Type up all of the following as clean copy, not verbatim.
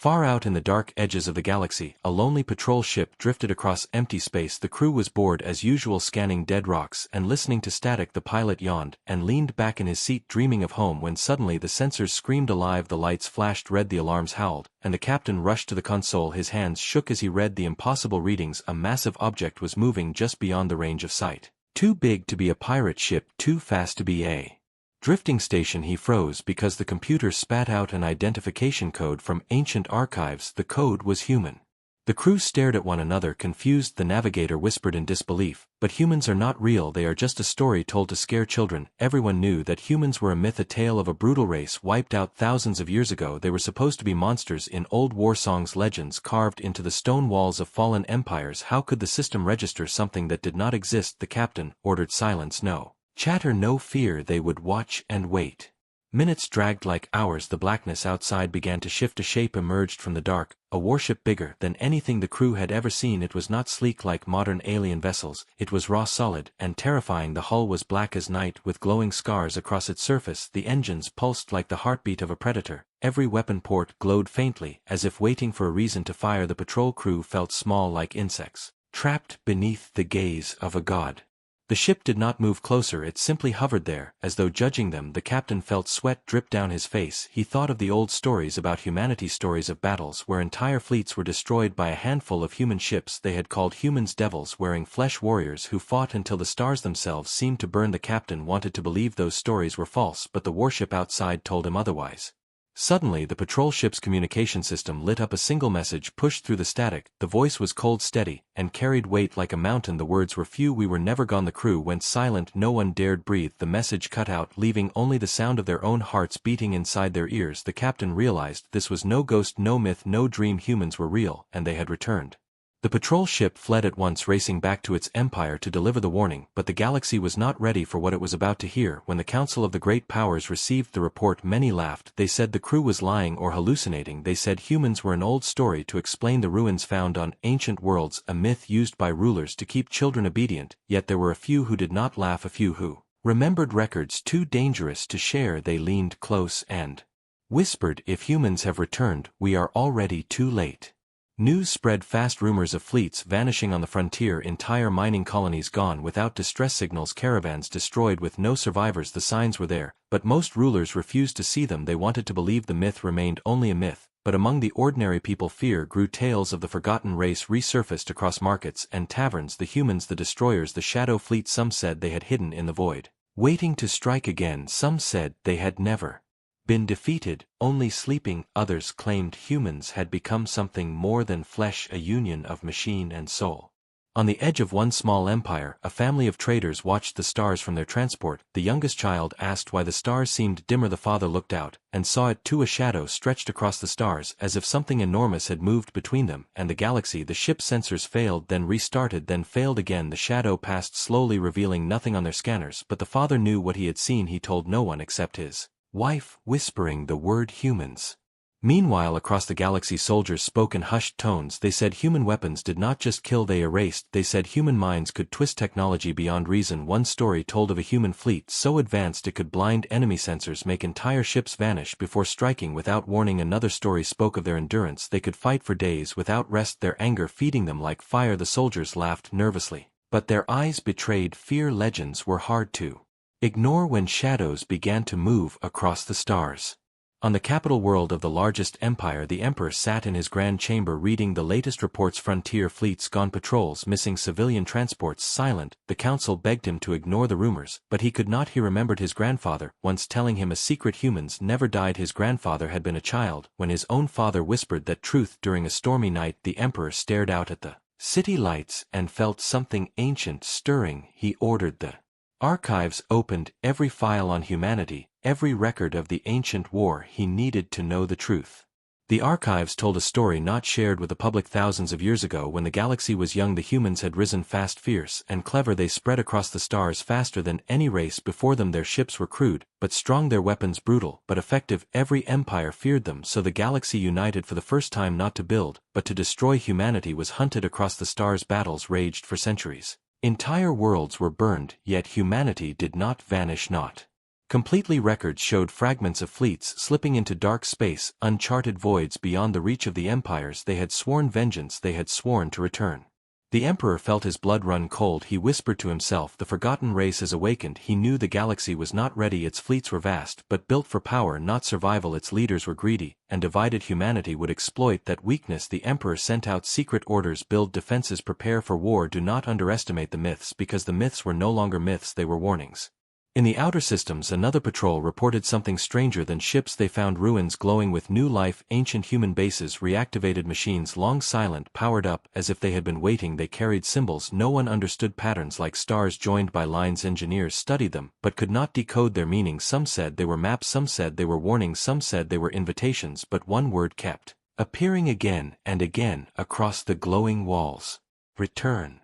Far out in the dark edges of the galaxy, a lonely patrol ship drifted across empty space. The crew was bored as usual, scanning dead rocks and listening to static. The pilot yawned and leaned back in his seat, dreaming of home, when suddenly the sensors screamed alive, the lights flashed red, the alarms howled, and the captain rushed to the console. His hands shook as he read the impossible readings. A massive object was moving just beyond the range of sight. Too big to be a pirate ship, too fast to be a drifting station. He froze because the computer spat out an identification code from ancient archives. The code was human. The crew stared at one another, confused. The navigator whispered in disbelief, "But humans are not real, they are just a story told to scare children." Everyone knew that humans were a myth, a tale of a brutal race wiped out thousands of years ago. They were supposed to be monsters in old war songs, legends carved into the stone walls of fallen empires. How could the system register something that did not exist? The captain ordered silence. No chatter, no fear. They would watch and wait. Minutes dragged like hours. The blackness outside began to shift. A shape emerged from the dark, a warship bigger than anything the crew had ever seen. It was not sleek like modern alien vessels, it was raw, solid, and terrifying. The hull was black as night, with glowing scars across its surface. The engines pulsed like the heartbeat of a predator. Every weapon port glowed faintly, as if waiting for a reason to fire. The patrol crew felt small, like insects, trapped beneath the gaze of a god. The ship did not move closer, it simply hovered there, as though judging them. The captain felt sweat drip down his face. He thought of the old stories about humanity, stories of battles where entire fleets were destroyed by a handful of human ships. They had called humans devils, wearing flesh, warriors who fought until the stars themselves seemed to burn. The captain wanted to believe those stories were false, but the warship outside told him otherwise. Suddenly the patrol ship's communication system lit up. A single message pushed through the static. The voice was cold, steady, and carried weight like a mountain. The words were few: "We were never gone." The crew went silent. No one dared breathe. The message cut out, leaving only the sound of their own hearts beating inside their ears. The captain realized this was no ghost, no myth, no dream. Humans were real, and they had returned. The patrol ship fled at once, racing back to its empire to deliver the warning, but the galaxy was not ready for what it was about to hear. When the Council of the Great Powers received the report, many laughed. They said the crew was lying or hallucinating. They said humans were an old story to explain the ruins found on ancient worlds, a myth used by rulers to keep children obedient. Yet there were a few who did not laugh, a few who remembered records too dangerous to share. They leaned close and whispered, "If humans have returned, we are already too late." News spread fast, rumors of fleets vanishing on the frontier, entire mining colonies gone without distress signals, caravans destroyed with no survivors. The signs were there, but most rulers refused to see them. They wanted to believe the myth remained only a myth, but among the ordinary people fear grew. Tales of the forgotten race resurfaced across markets and taverns. The humans, the destroyers, the shadow fleet. Some said they had hidden in the void, waiting to strike again. Some said they had never been defeated, only sleeping. Others claimed humans had become something more than flesh, a union of machine and soul. On the edge of one small empire, a family of traders watched the stars from their transport. The youngest child asked why the stars seemed dimmer. The father looked out and saw it too. A shadow stretched across the stars, as if something enormous had moved between them and the galaxy. The ship's sensors failed, then restarted, then failed again. The shadow passed slowly, revealing nothing on their scanners, but the father knew what he had seen. He told no one except his wife, whispering the word humans. Meanwhile, across the galaxy, soldiers spoke in hushed tones. They said human weapons did not just kill, they erased. They said human minds could twist technology beyond reason. One story told of a human fleet so advanced it could blind enemy sensors, make entire ships vanish before striking without warning. Another story spoke of their endurance. They could fight for days without rest, their anger feeding them like fire. The soldiers laughed nervously, but their eyes betrayed fear. Legends were hard to ignore when shadows began to move across the stars. On the capital world of the largest empire, the emperor sat in his grand chamber reading the latest reports. Frontier fleets gone, patrols missing, civilian transports silent. The council begged him to ignore the rumors, but he could not. He remembered his grandfather once telling him a secret: humans never died. His grandfather had been a child when his own father whispered that truth during a stormy night. The emperor stared out at the city lights and felt something ancient stirring. He ordered the archives opened, every file on humanity, every record of the ancient war. He needed to know the truth. The archives told a story not shared with the public. Thousands of years ago, when the galaxy was young, the humans had risen fast, fierce, and clever. They spread across the stars faster than any race before them. Their ships were crude, but strong, their weapons brutal, but effective. Every empire feared them, so the galaxy united for the first time, not to build, but to destroy. Humanity was hunted across the stars. Battles raged for centuries. Entire worlds were burned, yet humanity did not vanish. Not Completely records showed fragments of fleets slipping into dark space, uncharted voids beyond the reach of the empires they had sworn vengeance they had sworn to return. The Emperor felt his blood run cold. He whispered to himself, the forgotten race has awakened. He knew the galaxy was not ready, its fleets were vast, but built for power, not survival. Its leaders were greedy, and divided humanity would exploit that weakness. The Emperor sent out secret orders: build defenses, prepare for war, do not underestimate the myths, because the myths were no longer myths, they were warnings. In the outer systems, another patrol reported something stranger than ships. They found ruins glowing with new life, ancient human bases, reactivated machines long silent, powered up, as if they had been waiting. They carried symbols no one understood, patterns like stars joined by lines. Engineers studied them, but could not decode their meaning. Some said they were maps, some said they were warnings, some said they were invitations, but one word kept appearing again and again across the glowing walls: return.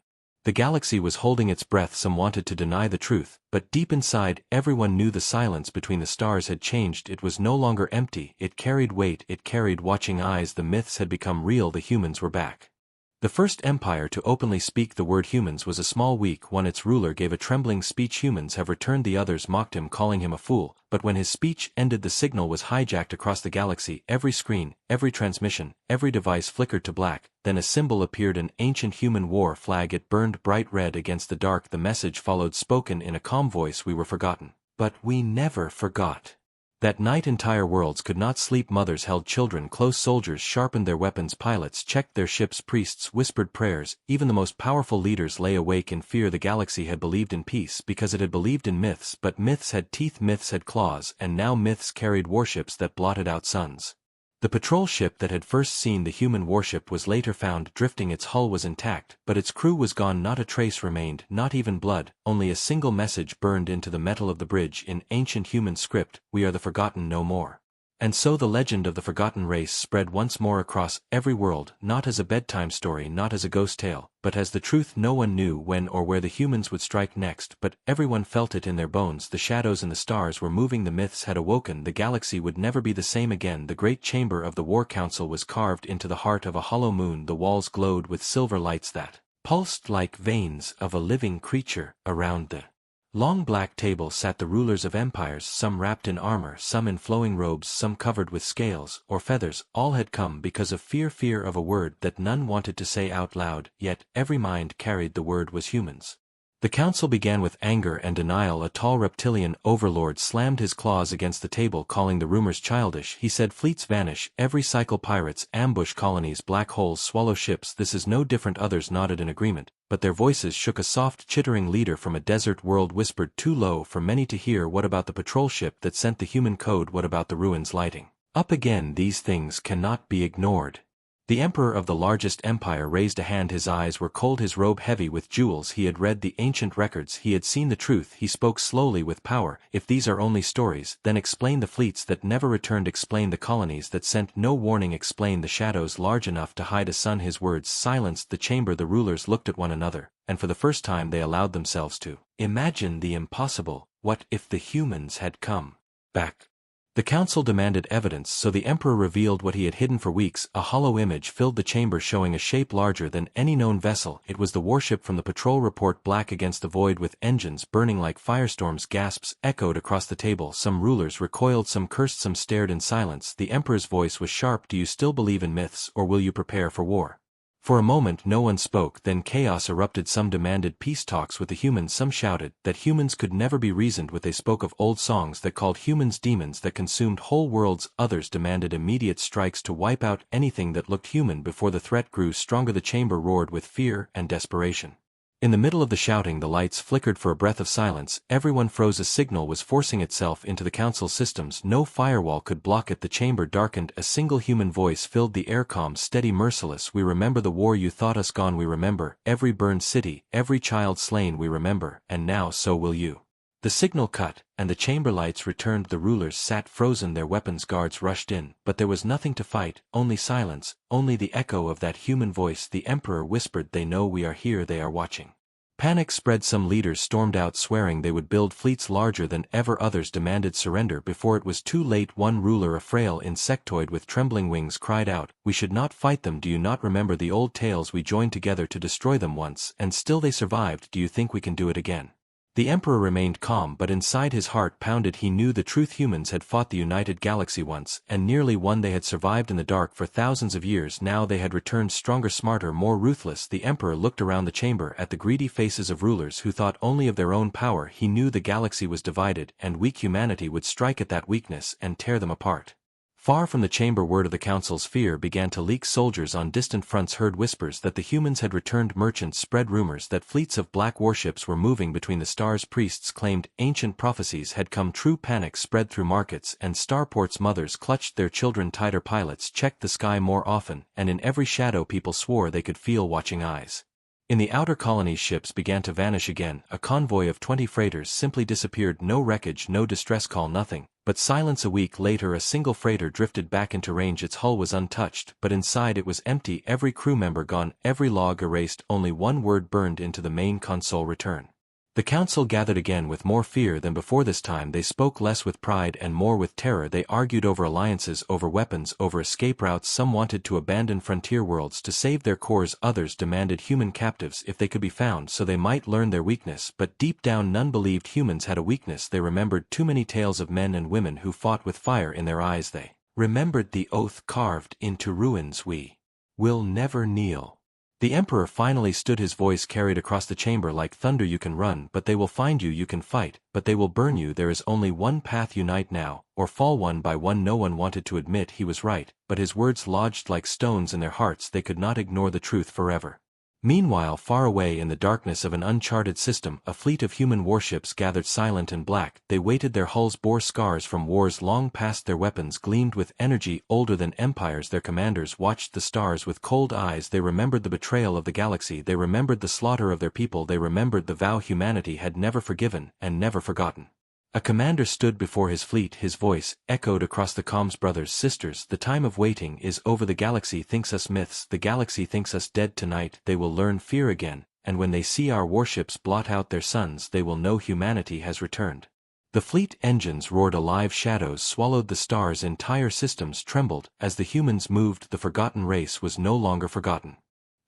The galaxy was holding its breath. Some wanted to deny the truth, but deep inside, everyone knew the silence between the stars had changed. It was no longer empty, it carried weight, it carried watching eyes. The myths had become real, the humans were back. The first empire to openly speak the word humans was a small, weak one. Its ruler gave a trembling speech: humans have returned. The others mocked him, calling him a fool, but when his speech ended, the signal was hijacked across the galaxy. Every screen, every transmission, every device flickered to black. Then a symbol appeared, an ancient human war flag. It burned bright red against the dark. The message followed, spoken in a calm voice: we were forgotten, but we never forgot. That night entire worlds could not sleep. Mothers held children close, soldiers sharpened their weapons, pilots checked their ships, priests whispered prayers, even the most powerful leaders lay awake in fear. The galaxy had believed in peace because it had believed in myths, but myths had teeth, myths had claws, and now myths carried warships that blotted out suns. The patrol ship that had first seen the human warship was later found drifting. Its hull was intact, but its crew was gone. Not a trace remained, not even blood, only a single message burned into the metal of the bridge in ancient human script: we are the forgotten no more. And so the legend of the forgotten race spread once more across every world, not as a bedtime story, not as a ghost tale, but as the truth. No one knew when or where the humans would strike next, but everyone felt it in their bones. The shadows and the stars were moving, the myths had awoken. The galaxy would never be the same again. The great chamber of the War Council was carved into the heart of a hollow moon. The walls glowed with silver lights that pulsed like veins of a living creature. Around the long black table sat the rulers of empires, some wrapped in armor, some in flowing robes, some covered with scales or feathers. All had come because of fear of a word that none wanted to say out loud, yet every mind carried the word: was humans. The council began with anger and denial. A tall reptilian overlord slammed his claws against the table, calling the rumors childish. He said, fleets vanish, every cycle, pirates ambush colonies, black holes swallow ships. This is no different. Others nodded in agreement, but their voices shook. A soft chittering leader from a desert world whispered, too low for many to hear: what about the patrol ship that sent the human code? What about the ruins lighting up again? These things cannot be ignored. The emperor of the largest empire raised a hand. His eyes were cold, his robe heavy with jewels. He had read the ancient records, he had seen the truth. He spoke slowly with power: if these are only stories, then explain the fleets that never returned, explain the colonies that sent no warning, explain the shadows large enough to hide a sun. His words silenced the chamber. The rulers looked at one another, and for the first time they allowed themselves to imagine the impossible. What if the humans had come back? The council demanded evidence, so the emperor revealed what he had hidden for weeks. A hollow image filled the chamber showing a shape larger than any known vessel. It was the warship from the patrol report, black against the void with engines burning like firestorms. Gasps echoed across the table. Some rulers recoiled, some cursed, some stared in silence. The emperor's voice was sharp: do you still believe in myths, or will you prepare for war? For a moment no one spoke, then chaos erupted. Some demanded peace talks with the humans, some shouted that humans could never be reasoned with. They spoke of old songs that called humans demons that consumed whole worlds. Others demanded immediate strikes to wipe out anything that looked human. Before the threat grew stronger, the chamber roared with fear and desperation. In the middle of the shouting, the lights flickered for a breath of silence. Everyone froze. A signal was forcing itself into the council systems. No firewall could block it. The chamber darkened. A single human voice filled the air, calm, steady, merciless: we remember the war you thought us gone. We remember every burned city, every child slain. We remember, and now so will you. The signal cut, and the chamber lights returned. The rulers sat frozen, their weapons. Guards rushed in, but there was nothing to fight, only silence, only the echo of that human voice. The emperor whispered, they know we are here, they are watching. Panic spread. Some leaders stormed out, swearing they would build fleets larger than ever. Others demanded surrender before it was too late. One ruler, a frail insectoid with trembling wings, cried out, we should not fight them. Do you not remember the old tales? We joined together to destroy them once, and still they survived. Do you think we can do it again? The Emperor remained calm, but inside his heart pounded. He knew the truth. Humans had fought the United Galaxy once, and nearly won. They had survived in the dark for thousands of years. Now they had returned stronger, smarter, more ruthless. The Emperor looked around the chamber at the greedy faces of rulers who thought only of their own power. He knew the galaxy was divided, and weak humanity would strike at that weakness and tear them apart. Far from the chamber, word of the council's fear began to leak. Soldiers on distant fronts heard whispers that the humans had returned. Merchants spread rumors that fleets of black warships were moving between the stars. Priests claimed ancient prophecies had come true. Panic spread through markets and starports. Mothers clutched their children tighter. Pilots checked the sky more often, and in every shadow people swore they could feel watching eyes. In the outer colonies, ships began to vanish again. A convoy of 20 freighters simply disappeared. No wreckage, no distress call, nothing but silence. A week later, a single freighter drifted back into range. Its hull was untouched, but inside it was empty. Every crew member gone, every log erased. Only one word burned into the main console: return. The council gathered again with more fear than before. This time they spoke less with pride and more with terror. They argued over alliances, over weapons, over escape routes. Some wanted to abandon frontier worlds to save their cores. Others demanded human captives if they could be found, so they might learn their weakness. But deep down none believed humans had a weakness. They remembered too many tales of men and women who fought with fire in their eyes. They remembered the oath carved into ruins: we will never kneel. The Emperor finally stood. His voice carried across the chamber like thunder. You can run, but they will find you. You can fight, but they will burn you. There is only one path: unite now, or fall. One by one. No one wanted to admit he was right, but his words lodged like stones in their hearts. They could not ignore the truth forever. Meanwhile, far away in the darkness of an uncharted system, a fleet of human warships gathered, silent and black. They waited. Their hulls bore scars from wars long past. Their weapons gleamed with energy older than empires. Their commanders watched the stars with cold eyes. They remembered the betrayal of the galaxy. They remembered the slaughter of their people. They remembered the vow humanity had never forgiven and never forgotten. A commander stood before his fleet. His voice echoed across the comms: brothers, sisters, the time of waiting is over. The galaxy thinks us myths. The galaxy thinks us dead. Tonight they will learn fear again, and when they see our warships blot out their suns, they will know humanity has returned. The fleet engines roared alive. Shadows swallowed the stars. Entire systems trembled as the humans moved. The forgotten race was no longer forgotten.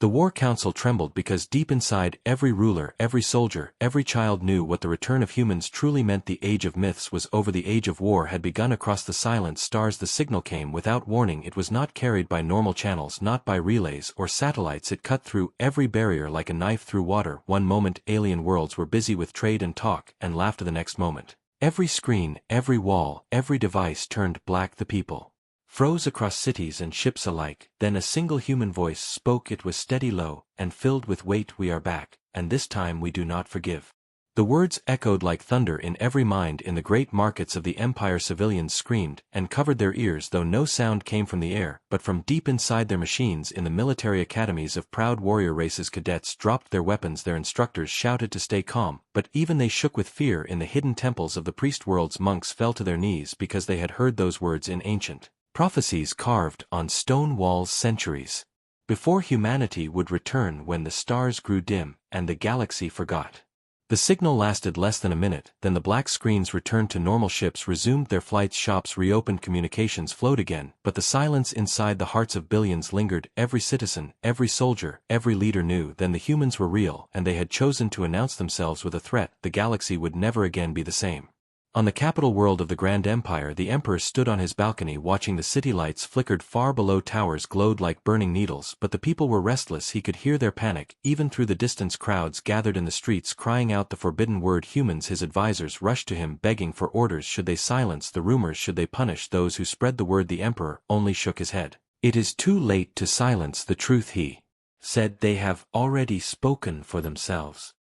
The War Council trembled because deep inside every ruler, every soldier, every child knew what the return of humans truly meant. The age of myths was over. The age of war had begun. Across the silent stars the signal came without warning. It was not carried by normal channels, not by relays or satellites. It cut through every barrier like a knife through water. One moment alien worlds were busy with trade and talk and laughter. The next moment, every screen, every wall, every device turned black. The people froze across cities and ships alike. Then a single human voice spoke. It was steady, low, and filled with weight: we are back, and this time we do not forgive. The words echoed like thunder in every mind. In the great markets of the Empire, civilians screamed and covered their ears, though no sound came from the air, but from deep inside their machines. In the military academies of proud warrior races, cadets dropped their weapons. Their instructors shouted to stay calm, but even they shook with fear. In the hidden temples of the priest worlds, monks fell to their knees because they had heard those words in ancient prophecies carved on stone walls centuries before: humanity would return when the stars grew dim and the galaxy forgot. The signal lasted less than a minute, then the black screens returned to normal. Ships resumed their flights, shops reopened, communications flowed again, but the silence inside the hearts of billions lingered. Every citizen, every soldier, every leader knew then the humans were real, and they had chosen to announce themselves with a threat. The galaxy would never again be the same. On the capital world of the Grand Empire, the Emperor stood on his balcony watching. The city lights flickered far below. Towers glowed like burning needles, but the people were restless. He could hear their panic, even through the distance. Crowds gathered in the streets crying out the forbidden word: humans. His advisors rushed to him begging for orders. Should they silence the rumors? Should they punish those who spread the word? The Emperor only shook his head. It is too late to silence the truth, he said. They have already spoken for themselves.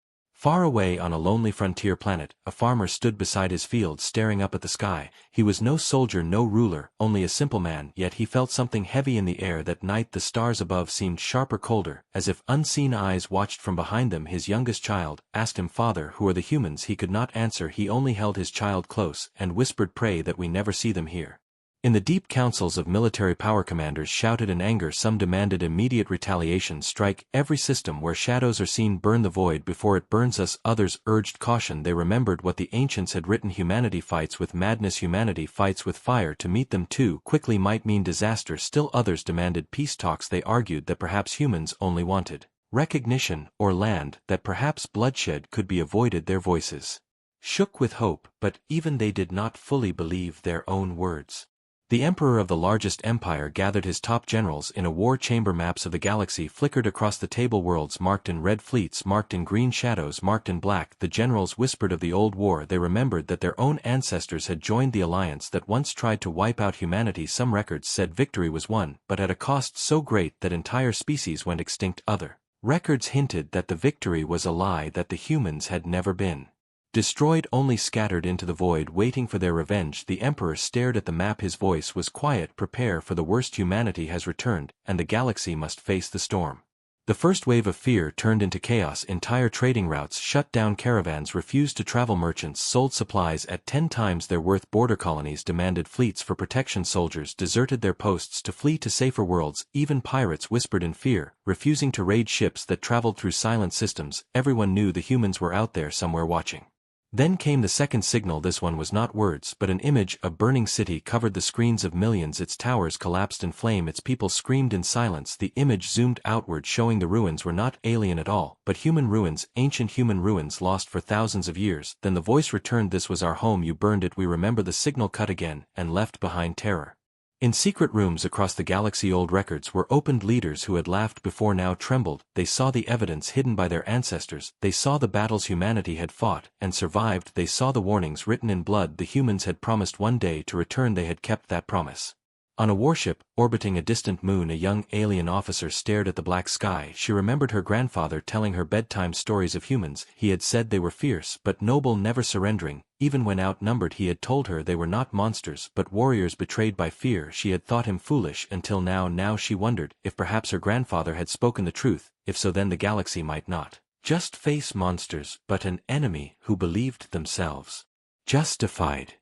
Far away on a lonely frontier planet, a farmer stood beside his field staring up at the sky. He was no soldier, no ruler, only a simple man, yet he felt something heavy in the air that night. The stars above seemed sharper, colder, as if unseen eyes watched from behind them. His youngest child asked him, "Father, who are the humans?" He could not answer. He only held his child close and whispered, "Pray that we never see them here." In the deep councils of military power, commanders shouted in anger. Some demanded immediate retaliation. Strike every system where shadows are seen. Burn the void before it burns us. Others urged caution. They remembered what the ancients had written: humanity fights with madness, humanity fights with fire. To meet them too quickly might mean disaster. Still others demanded peace talks. They argued that perhaps humans only wanted recognition, or land, that perhaps bloodshed could be avoided. Their voices shook with hope, but even they did not fully believe their own words. The emperor of the largest empire gathered his top generals in a war chamber. Maps of the galaxy flickered across the table, worlds marked in red, fleets marked in green, shadows marked in black. The generals whispered of the old war. They remembered that their own ancestors had joined the alliance that once tried to wipe out humanity. Some records said victory was won, but at a cost so great that entire species went extinct. Other records hinted that the victory was a lie, that the humans had never been destroyed, only scattered into the void, waiting for their revenge. The emperor stared at the map. His voice was quiet. Prepare for the worst. Humanity has returned, and the galaxy must face the storm. The first wave of fear turned into chaos. Entire trading routes shut down. Caravans refused to travel. Merchants sold supplies at 10 times their worth. Border colonies demanded fleets for protection. Soldiers deserted their posts to flee to safer worlds. Even pirates whispered in fear, refusing to raid ships that traveled through silent systems. Everyone knew the humans were out there somewhere watching. Then came the second signal. This one was not words, but an image. A burning city covered the screens of millions. Its towers collapsed in flame. Its people screamed in silence. The image zoomed outward, showing the ruins were not alien at all, but human ruins, ancient human ruins lost for thousands of years. Then the voice returned. This was our home. You burned it. We remember. The signal cut again, and left behind terror. In secret rooms across the galaxy, old records were opened. Leaders who had laughed before now trembled. They saw the evidence hidden by their ancestors. They saw the battles humanity had fought and survived. They saw the warnings written in blood. The humans had promised one day to return. They had kept that promise. On a warship, orbiting a distant moon, a young alien officer stared at the black sky. She remembered her grandfather telling her bedtime stories of humans. He had said they were fierce but noble, never surrendering. Even when outnumbered, he had told her they were not monsters but warriors betrayed by fear. She had thought him foolish until now. Now she wondered if perhaps her grandfather had spoken the truth. If so, then the galaxy might not just face monsters, but an enemy who believed themselves justified.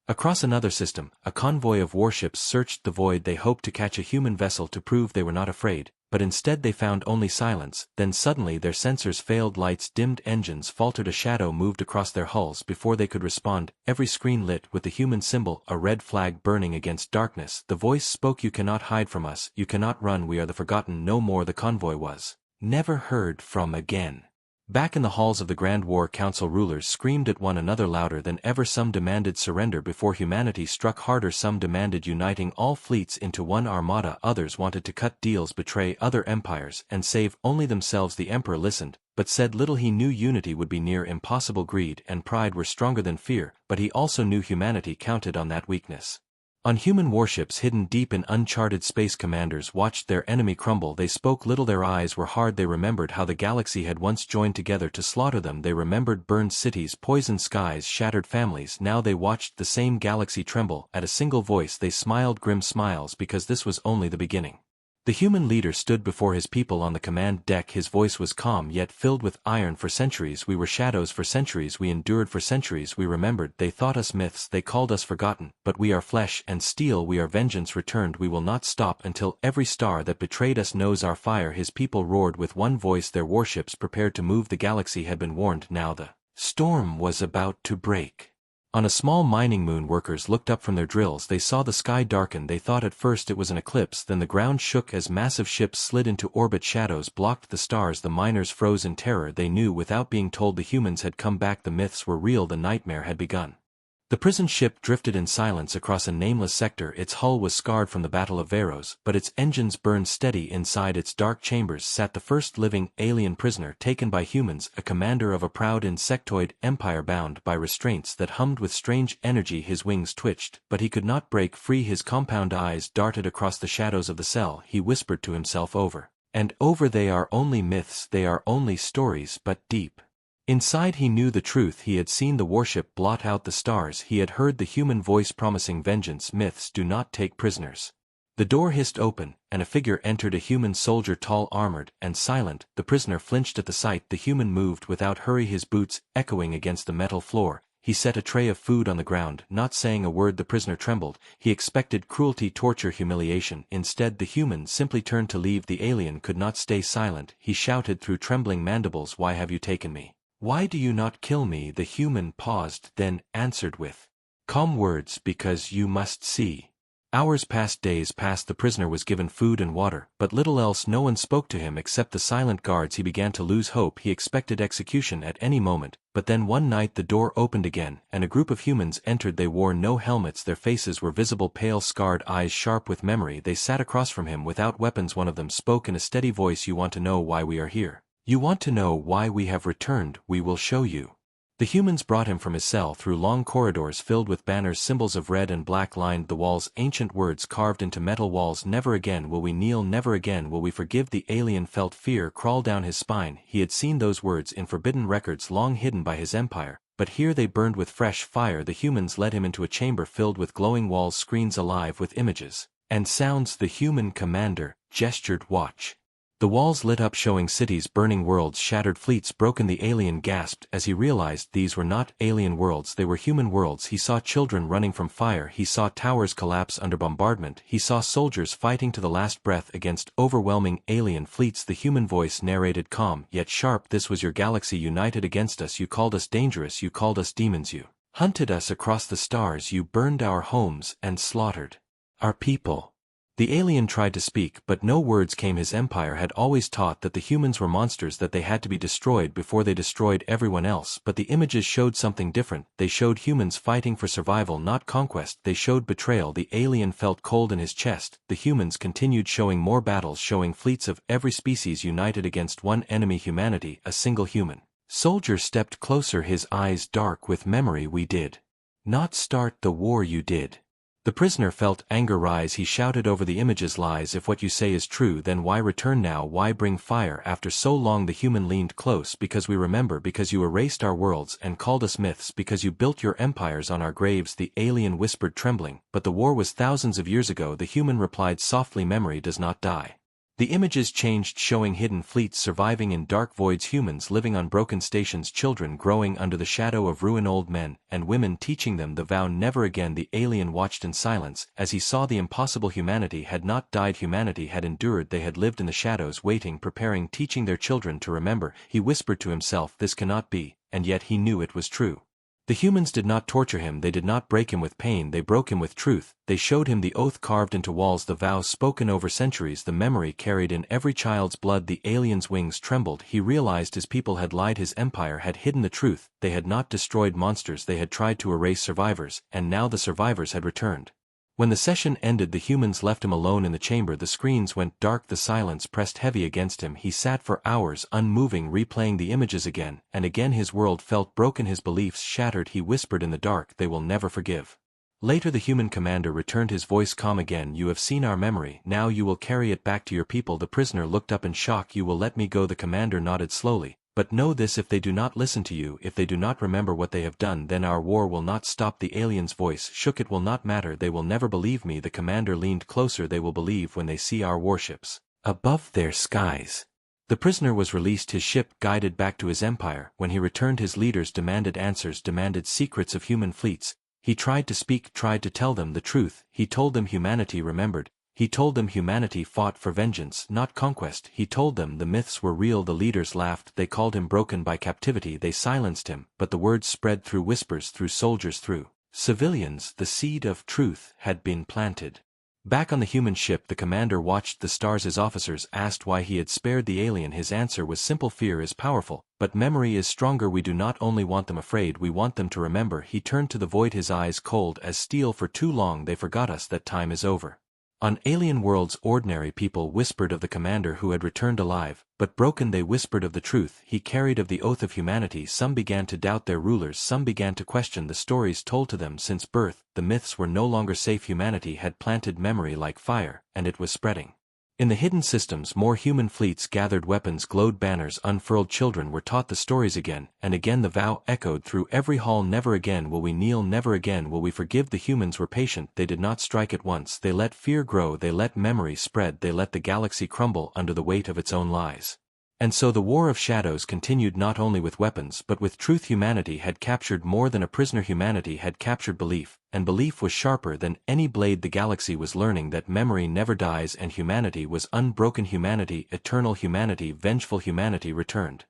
Across another system, a convoy of warships searched the void. They hoped to catch a human vessel to prove they were not afraid, but instead they found only silence. Then suddenly their sensors failed. Lights dimmed, engines faltered. A shadow moved across their hulls. Before they could respond, every screen lit with the human symbol, a red flag burning against darkness. The voice spoke, you cannot hide from us, you cannot run, we are the forgotten. No more. The convoy was never heard from again. Back in the halls of the Grand War Council, rulers screamed at one another louder than ever. Some demanded surrender before humanity struck harder. Some demanded uniting all fleets into one armada. Others wanted to cut deals, betray other empires, and save only themselves. The emperor listened, but said little. He knew unity would be near impossible. Greed and pride were stronger than fear, but he also knew humanity counted on that weakness. On human warships hidden deep in uncharted space, commanders watched their enemy crumble. They spoke little, their eyes were hard. They remembered how the galaxy had once joined together to slaughter them. They remembered burned cities, poisoned skies, shattered families. Now they watched the same galaxy tremble. At a single voice they smiled, grim smiles, because this was only the beginning. The human leader stood before his people on the command deck. His voice was calm yet filled with iron. For centuries we were shadows, for centuries we endured, for centuries we remembered. They thought us myths, they called us forgotten, but we are flesh and steel. We are vengeance returned. We will not stop until every star that betrayed us knows our fire. His people roared with one voice. Their warships prepared to move. The galaxy had been warned. Now the storm was about to break. On a small mining moon, workers looked up from their drills. They saw the sky darken. They thought at first it was an eclipse. Then the ground shook as massive ships slid into orbit. Shadows blocked the stars. The miners froze in terror. They knew without being told the humans had come back. The myths were real. The nightmare had begun. The prison ship drifted in silence across a nameless sector. Its hull was scarred from the Battle of Varos, but its engines burned steady. Inside its dark chambers sat the first living alien prisoner taken by humans, a commander of a proud insectoid empire bound by restraints that hummed with strange energy. His wings twitched, but he could not break free. His compound eyes darted across the shadows of the cell. He whispered to himself over and over, they are only myths, they are only stories, but deep inside he knew the truth. He had seen the warship blot out the stars. He had heard the human voice promising vengeance. Myths do not take prisoners. The door hissed open, and a figure entered, a human soldier, tall, armored, and silent. The prisoner flinched at the sight. The human moved without hurry, his boots echoing against the metal floor. He set a tray of food on the ground, not saying a word. The prisoner trembled. He expected cruelty, torture, humiliation. Instead, the human simply turned to leave. The alien could not stay silent. He shouted through trembling mandibles, "Why have you taken me? Why do you not kill me?" The human paused, then answered with calm words, "Because you must see. Hours passed, days passed, the prisoner was given food and water, but little else. No one spoke to him except the silent guards. He began to lose hope. He expected execution at any moment, but then one night the door opened again, and a group of humans entered. They wore no helmets, their faces were visible, pale, scarred, eyes sharp with memory. They sat across from him without weapons. One of them spoke in a steady voice, "You want to know why we are here? You want to know why we have returned? We will show you." The humans brought him from his cell through long corridors filled with banners, symbols of red and black lined the walls, ancient words carved into metal walls. "Never again will we kneel, never again will we forgive." The alien felt fear crawl down his spine. He had seen those words in forbidden records long hidden by his empire, but here they burned with fresh fire. The humans led him into a chamber filled with glowing walls, screens alive with images and sounds. The human commander gestured, "Watch." The walls lit up, showing cities burning, worlds shattered, fleets broken. The alien gasped as he realized these were not alien worlds, they were human worlds. He saw children running from fire, he saw towers collapse under bombardment, he saw soldiers fighting to the last breath against overwhelming alien fleets. The human voice narrated, calm yet sharp, "This was your galaxy united against us. You called us dangerous, you called us demons, you hunted us across the stars, you burned our homes and slaughtered our people." The alien tried to speak, but no words came. His empire had always taught that the humans were monsters, that they had to be destroyed before they destroyed everyone else. But the images showed something different. They showed humans fighting for survival, not conquest. They showed betrayal. The alien felt cold in his chest. The humans continued, showing more battles, showing fleets of every species united against one enemy, humanity. A single human soldier stepped closer, his eyes dark with memory. "We did not start the war, you did." The prisoner felt anger rise. He shouted over the images, "Lies! If what you say is true, then why return now? Why bring fire after so long?" The human leaned close. "Because we remember, because you erased our worlds and called us myths, because you built your empires on our graves." The alien whispered, trembling, "But the war was thousands of years ago." The human replied softly, "Memory does not die." The images changed, showing hidden fleets surviving in dark voids, humans living on broken stations, children growing under the shadow of ruin, old men and women teaching them the vow never again. The alien watched in silence as he saw the impossible. Humanity had not died, humanity had endured. They had lived in the shadows, waiting, preparing, teaching their children to remember. He whispered to himself, "This cannot be," and yet he knew it was true. The humans did not torture him, they did not break him with pain, they broke him with truth. They showed him the oath carved into walls, the vow spoken over centuries, the memory carried in every child's blood. The alien's wings trembled. He realized his people had lied, his empire had hidden the truth. They had not destroyed monsters, they had tried to erase survivors, and now the survivors had returned. When the session ended, the humans left him alone in the chamber. The screens went dark, the silence pressed heavy against him. He sat for hours, unmoving, replaying the images again, and again. His world felt broken, his beliefs shattered. He whispered in the dark, "They will never forgive." Later the human commander returned, his voice calm again, "You have seen our memory, now you will carry it back to your people." The prisoner looked up in shock. "You will let me go?" The commander nodded slowly. "But know this, if they do not listen to you, if they do not remember what they have done, then our war will not stop." The alien's voice shook. "It will not matter, they will never believe me." The commander leaned closer. "They will believe when they see our warships above their skies." The prisoner was released, his ship guided back to his empire. When he returned, his leaders demanded answers, demanded secrets of human fleets. He tried to speak, tried to tell them the truth. He told them humanity remembered. He told them humanity fought for vengeance, not conquest. He told them the myths were real. The leaders laughed. They called him broken by captivity. They silenced him, but the words spread through whispers, through soldiers, through civilians. The seed of truth had been planted. Back on the human ship, the commander watched the stars. His officers asked why he had spared the alien. His answer was simple, "Fear is powerful, but memory is stronger. We do not only want them afraid, we want them to remember." He turned to the void, his eyes cold as steel. "For too long they forgot us, that time is over." On alien worlds, ordinary people whispered of the commander who had returned alive, but broken. They whispered of the truth he carried, of the oath of humanity. Some began to doubt their rulers, some began to question the stories told to them since birth. The myths were no longer safe. Humanity had planted memory like fire, and it was spreading. In the hidden systems, more human fleets gathered, weapons glowed, banners unfurled, children were taught the stories again, and again the vow echoed through every hall, "Never again will we kneel, never again will we forgive." The humans were patient, they did not strike at once, they let fear grow, they let memory spread, they let the galaxy crumble under the weight of its own lies. And so the war of shadows continued, not only with weapons but with truth. Humanity had captured more than a prisoner, humanity had captured belief, and belief was sharper than any blade. The galaxy was learning that memory never dies, and humanity was unbroken, humanity eternal, humanity vengeful. Humanity returned.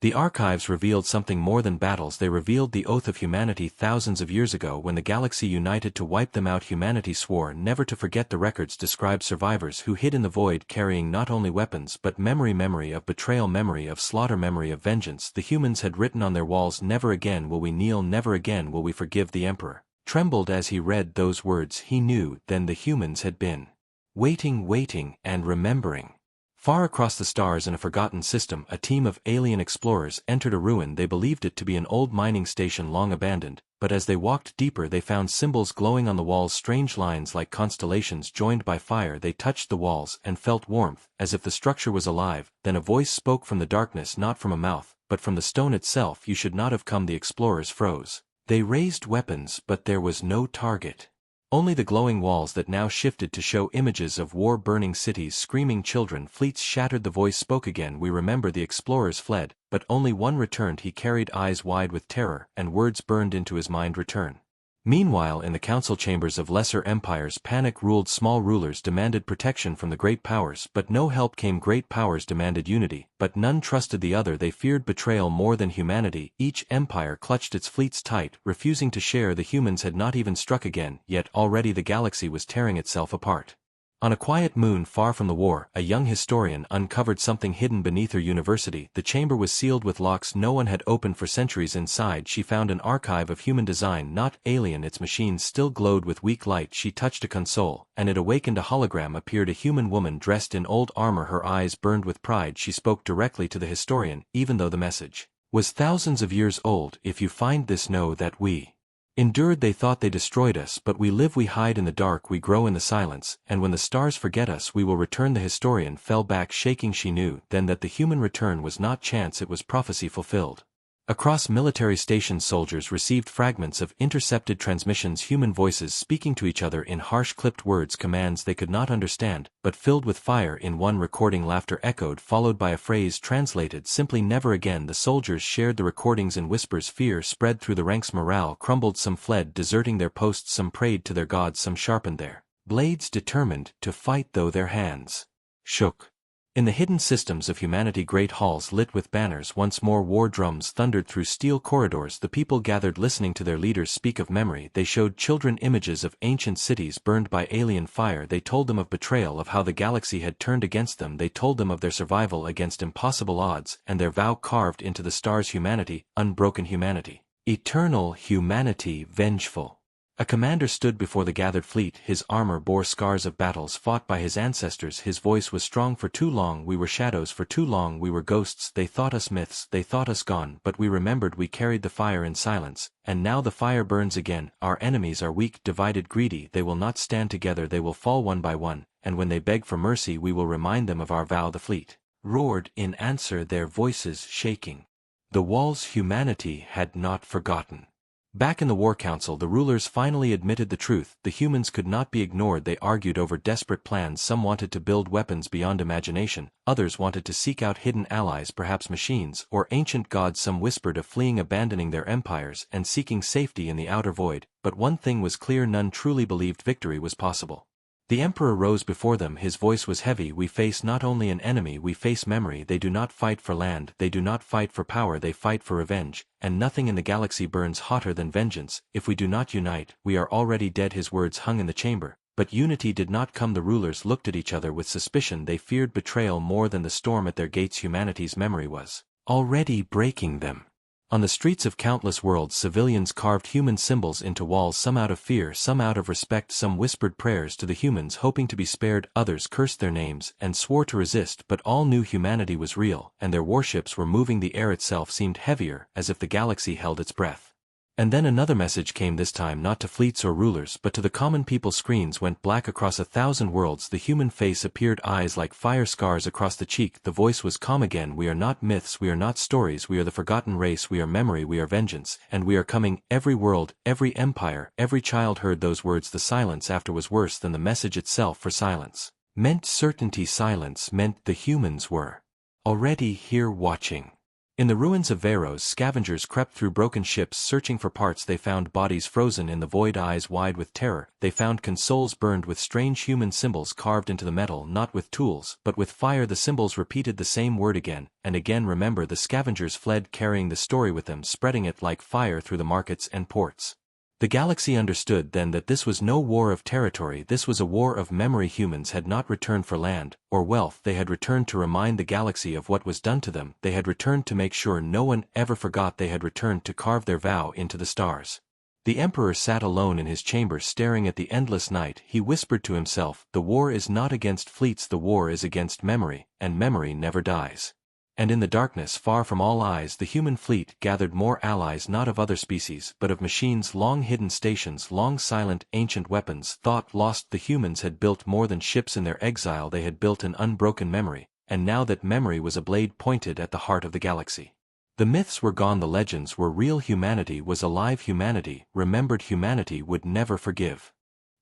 The archives revealed something more than battles. They revealed the oath of humanity thousands of years ago when the galaxy united to wipe them out. Humanity swore never to forget. The records describe survivors who hid in the void carrying not only weapons but memory of betrayal, memory of slaughter, memory of vengeance. The humans had written on their walls, never again will we kneel, never again will we forgive. The Emperor trembled as he read those words. He knew then the humans had been waiting, and remembering. Far across the stars in a forgotten system, a team of alien explorers entered a ruin. They believed it to be an old mining station long abandoned, but as they walked deeper they found symbols glowing on the walls, strange lines like constellations joined by fire. They touched the walls and felt warmth, as if the structure was alive. Then a voice spoke from the darkness, not from a mouth, but from the stone itself. You should not have come. The explorers froze. They raised weapons, but there was no target. Only the glowing walls that now shifted to show images of war, burning cities, screaming children, fleets shattered. The voice spoke again. We remember. The explorers fled, but only one returned. He carried eyes wide with terror, and words burned into his mind: return. Meanwhile, in the council chambers of lesser empires, panic ruled. Small rulers demanded protection from the great powers, but no help came. Great powers demanded unity, but none trusted the other. They feared betrayal more than humanity. Each empire clutched its fleets tight, refusing to share. The humans had not even struck again, yet already the galaxy was tearing itself apart. On a quiet moon far from the war, a young historian uncovered something hidden beneath her university. The chamber was sealed with locks no one had opened for centuries. Inside she found an archive of human design, not alien. Its machines still glowed with weak light. She touched a console, and it awakened. A hologram appeared, a human woman dressed in old armor. Her eyes burned with pride. She spoke directly to the historian, even though the message was thousands of years old. If you find this, know that we endured. They thought they destroyed us, but we live. We hide in the dark, we grow in the silence, and when the stars forget us we will return. The historian fell back shaking. She knew then that the human return was not chance, it was prophecy fulfilled. Across military stations soldiers received fragments of intercepted transmissions, human voices speaking to each other in harsh clipped words, commands they could not understand, but filled with fire. In one recording laughter echoed, followed by a phrase translated simply, never again. The soldiers shared the recordings in whispers. Fear spread through the ranks, morale crumbled. Some fled, deserting their posts, some prayed to their gods, some sharpened their blades, determined to fight though their hands shook. In the hidden systems of humanity, great halls lit with banners, once more war drums thundered through steel corridors. The people gathered listening to their leaders speak of memory. They showed children images of ancient cities burned by alien fire. They told them of betrayal, of how the galaxy had turned against them. They told them of their survival against impossible odds, and their vow carved into the stars: humanity, unbroken humanity, eternal humanity, vengeful. A commander stood before the gathered fleet. His armor bore scars of battles fought by his ancestors. His voice was strong. For too long we were shadows, for too long we were ghosts. They thought us myths, they thought us gone, but we remembered. We carried the fire in silence, and now the fire burns again. Our enemies are weak, divided, greedy. They will not stand together, they will fall one by one, and when they beg for mercy we will remind them of our vow. The fleet roared in answer, their voices shaking. The walls humanity had not forgotten. Back in the War Council, the rulers finally admitted the truth. The humans could not be ignored. They argued over desperate plans. Some wanted to build weapons beyond imagination, others wanted to seek out hidden allies, perhaps machines or ancient gods. Some whispered of fleeing, abandoning their empires, and seeking safety in the outer void. But one thing was clear, none truly believed victory was possible. The Emperor rose before them, his voice was heavy. We face not only an enemy, we face memory. They do not fight for land, they do not fight for power, they fight for revenge, and nothing in the galaxy burns hotter than vengeance. If we do not unite, we are already dead. His words hung in the chamber, but unity did not come. The rulers looked at each other with suspicion. They feared betrayal more than the storm at their gates. Humanity's memory was already breaking them. On the streets of countless worlds, civilians carved human symbols into walls, some out of fear, some out of respect. Some whispered prayers to the humans hoping to be spared, others cursed their names and swore to resist, but all knew humanity was real, and their warships were moving. The air itself seemed heavier, as if the galaxy held its breath. And then another message came, this time not to fleets or rulers but to the common people. Screens went black across 1,000 worlds. The human face appeared, eyes like fire, scars across the cheek. The voice was calm again. We are not myths, we are not stories, we are the forgotten race, we are memory, we are vengeance, and we are coming. Every world, every empire, every child heard those words. The silence after was worse than the message itself, for silence meant certainty. Silence meant the humans were already here, watching. In the ruins of Veros, scavengers crept through broken ships searching for parts. They found bodies frozen in the void, eyes wide with terror. They found consoles burned with strange human symbols carved into the metal, not with tools, but with fire. The symbols repeated the same word again and again. Remember, the scavengers fled carrying the story with them, spreading it like fire through the markets and ports. The galaxy understood then that this was no war of territory, this was a war of memory. Humans had not returned for land or wealth, they had returned to remind the galaxy of what was done to them, they had returned to make sure no one ever forgot, they had returned to carve their vow into the stars. The Emperor sat alone in his chamber staring at the endless night. He whispered to himself, the war is not against fleets, the war is against memory, and memory never dies. And in the darkness, far from all eyes, the human fleet gathered more allies, not of other species, but of machines, long hidden stations, long silent, ancient weapons. Thought lost, the humans had built more than ships in their exile, they had built an unbroken memory, and now that memory was a blade pointed at the heart of the galaxy. The myths were gone, the legends were real, humanity was alive, humanity remembered, humanity would never forgive.